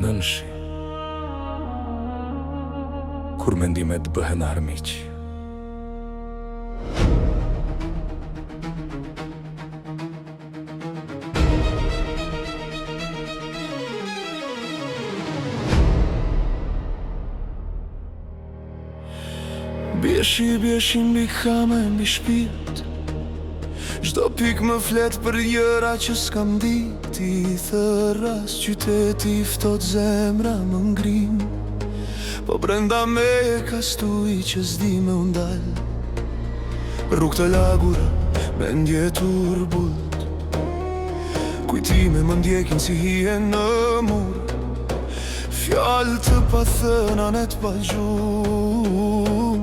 Nënshi, kur mendimet bëhen armiq, bjeshi mbi kame, mbi shpirt. Çdo pik më flet për gjëra që s'kam dit. I thërras qyteti, ftoht zemra më ngrin. Po brenda me ka stuj që s'di me undal. Rrug të lagura, me ndje turbullt. Kujtime më ndjekin si hije në mur. Fjallë të pathëna net pa gjumë.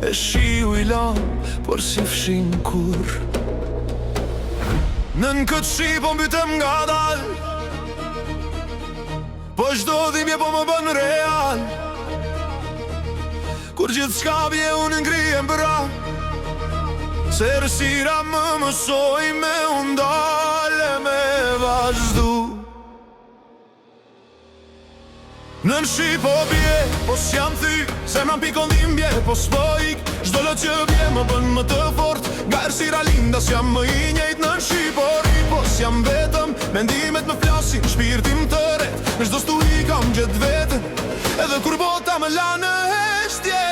E shiu i lam, por si fshin kur. Nën këtë shi po mbytem nga dal. Po çdo dhimbje po më bën real. Kur gjithçka bje unë ngrihem bra. Se rësira më mësoj me undale me vazhdu. Nën shi po bje, po s'jam thy. Zemra m'pikon dhimbje, po s'po ik. Çdo lot që bje më bën më të fort. Nga errësira linda s'jam më i njëjt. Nën shi po ri, po s'jam vetëm. Mendimet më flasin, shpirtim të ret. Në çdo stuhi kam gjet veten. Edhe kur bota më la në heshtje.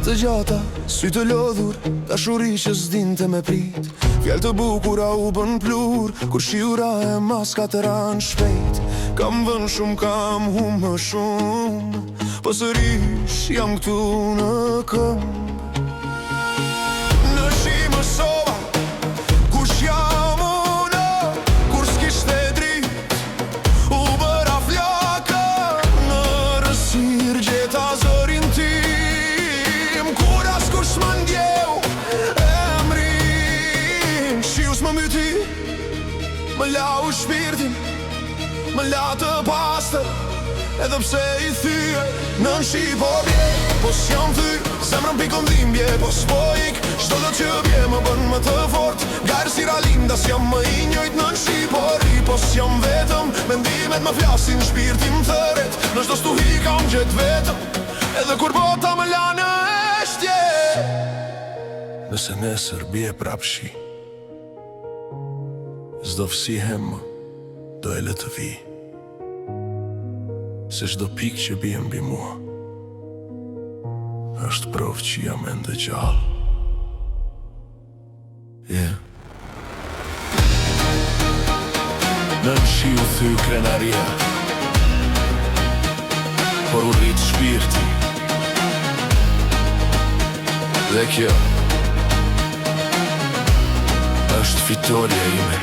Të gjata, sy të lodhur, dashuri që s'dinte me prit. Fjallë të bukura u bën plur, kur shiura e maska të ran shpejt. Kam vën shumë, kam hum më shumë, po sërish jam këtu në këmbë. Në shi më sova, kush jam unë, kur s'kishte drit. U bëra flaka, në rësir gjeta zërin ti. Më ndjeu emrin, shius më myti. Më lau shpirtin, më la të pastër. Edhe pse i thyje, nën shi po bje, po s'jam thy. Zemra m'pikon dhimbje, po s'po ik. Çdo lot që bje më bën më të fort. Nga errësira linda s'jam më i njëjt. Nën shi po ri, po s'jam vetëm. Mendimet më flasin, shpirtim thëret. Në çdo stuhi kam gjet vetëm. Edhe kur bota më la në heshtje. Nëse nesër bje prap shi, s'do fsihem më, do e le të vi. Se çdo pik që bje mbi mua është provë që jam ende gjallë. Nën shi u thy krenaria, por u rrit shpirti. Dhe kjo është fitoria ime.